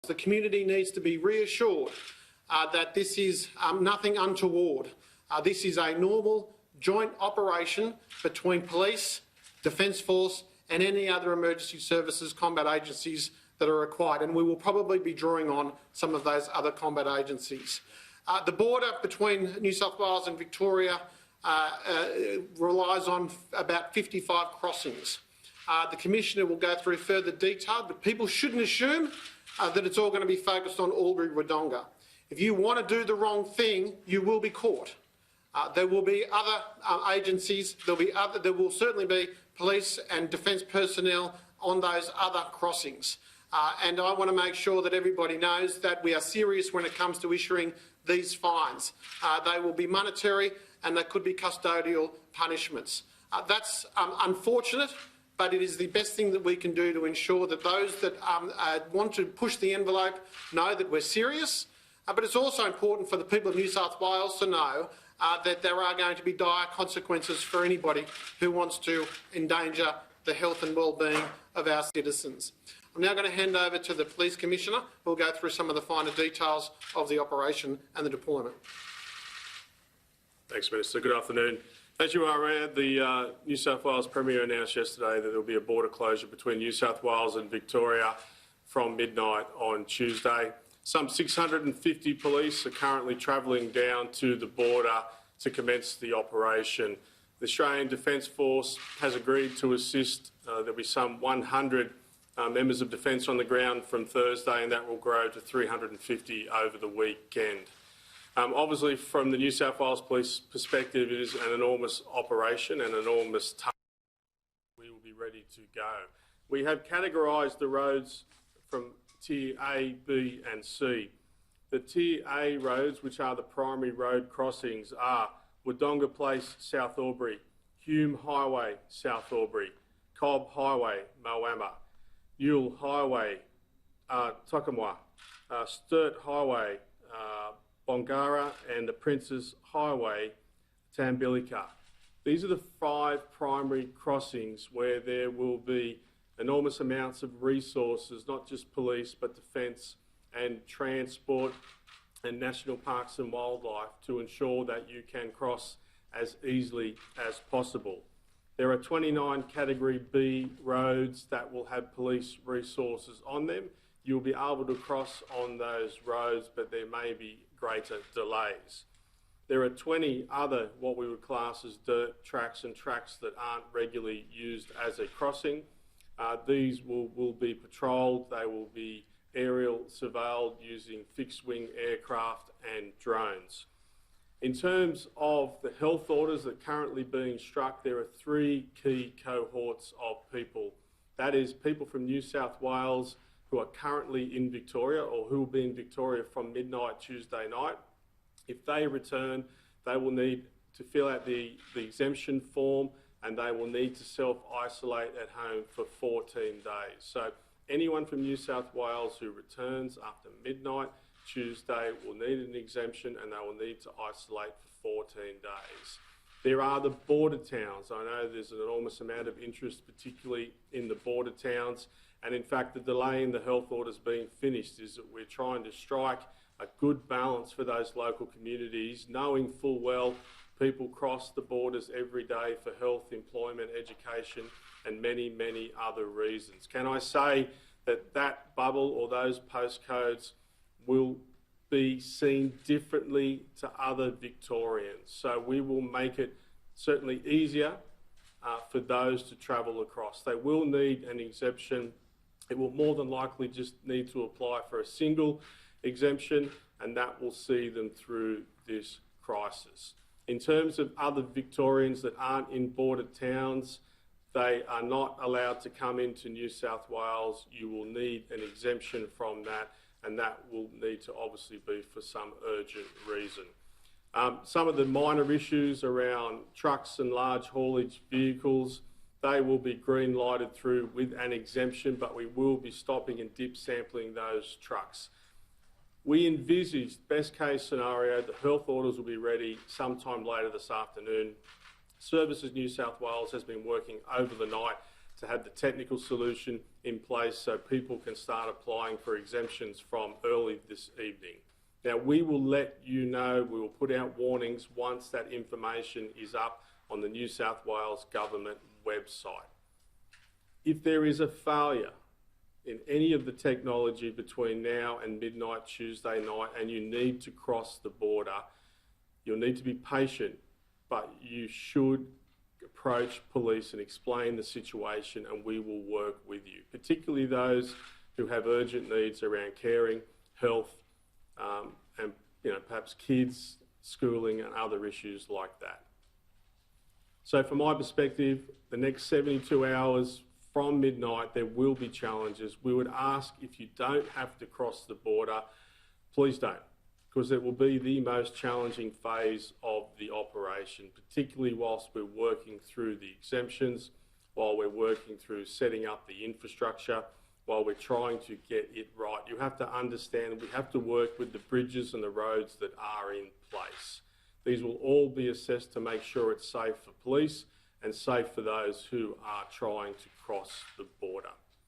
The community needs to be reassured that this is nothing untoward. This is a normal joint operation between police, Defence Force and any other emergency services combat agencies that are required, and we will probably be drawing on some of those other combat agencies. The border between New South Wales and Victoria relies on about 55 crossings. The Commissioner will go through further detail, but people shouldn't assume that it's all going to be focused on Albury-Wodonga. If you want to do the wrong thing, you will be caught. There will be other agencies, there will certainly be police and defence personnel on those other crossings. And I want to make sure that everybody knows that we are serious when it comes to issuing these fines. They will be monetary and they could be custodial punishments. That's unfortunate, but it is the best thing that we can do to ensure that those that want to push the envelope know that we're serious. But it's also important for the people of New South Wales to know that there are going to be dire consequences for anybody who wants to endanger the health and well-being of our citizens. I'm now going to hand over to the Police Commissioner, who will go through some of the finer details of the operation and the deployment. Thanks, Minister. Good afternoon. As you are aware, the New South Wales Premier announced yesterday that there will be a border closure between New South Wales and Victoria from midnight on Tuesday. Some 650 police are currently travelling down to the border to commence the operation. The Australian Defence Force has agreed to assist. There'll be some 100 members of Defence on the ground from Thursday, and that will grow to 350 over the weekend. Obviously, from the New South Wales Police perspective, it is an enormous operation and an enormous task. We will be ready to go. We have categorised the roads from Tier A, B and C. The Tier A roads, which are the primary road crossings, are Wodonga Place, South Albury, Hume Highway, South Albury, Cobb Highway, Moama, Mule Highway, Tokamwa, Stuart Highway, Bongara and the Princes Highway, Tambilika. These are the 5 primary crossings where there will be enormous amounts of resources, not just police, but defence and transport and national parks and wildlife to ensure that you can cross as easily as possible. There are 29 Category B roads that will have police resources on them. You'll be able to cross on those roads, but there may be greater delays. There are 20 other what we would class as dirt tracks and tracks that aren't regularly used as a crossing. These will be patrolled, they will be aerial surveilled using fixed-wing aircraft and drones. In terms of the health orders that are currently being struck, there are 3 key cohorts of people. That is people from New South Wales who are currently in Victoria or who will be in Victoria from midnight Tuesday night. If they return, they will need to fill out the exemption form and they will need to self-isolate at home for 14 days. So anyone from New South Wales who returns after midnight Tuesday will need an exemption and they will need to isolate for 14 days. There are the border towns. I know there's an enormous amount of interest, particularly in the border towns. And in fact, the delay in the health orders being finished is that we're trying to strike a good balance for those local communities, knowing full well people cross the borders every day for health, employment, education, and many, many other reasons. Can I say that that bubble or those postcodes will be seen differently to other Victorians? So we will make it certainly easier for those to travel across. They will need an exemption. It will more than likely just need to apply for a single exemption, and that will see them through this crisis. In terms of other Victorians that aren't in border towns, they are not allowed to come into New South Wales. You will need an exemption from that, and that will need to obviously be for some urgent reason. Some of the minor issues around trucks and large haulage vehicles, they will be green lighted through with an exemption, but we will be stopping and dip sampling those trucks. We envisage, best case scenario, the health orders will be ready sometime later this afternoon. Services New South Wales has been working over the night to have the technical solution in place so people can start applying for exemptions from early this evening. Now, we will let you know, we will put out warnings once that information is up on the New South Wales Government website. If there is a failure in any of the technology between now and midnight Tuesday night and you need to cross the border, you'll need to be patient, but you should approach police and explain the situation, and we will work with you, particularly those who have urgent needs around caring, health, and perhaps kids, schooling and other issues like that. So from my perspective, the next 72 hours from midnight, there will be challenges. We would ask, if you don't have to cross the border, please don't, because it will be the most challenging phase of the operation, particularly whilst we're working through the exemptions, while we're working through setting up the infrastructure, while we're trying to get it right. You have to understand we have to work with the bridges and the roads that are in place. These will all be assessed to make sure it's safe for police and safe for those who are trying to cross the border.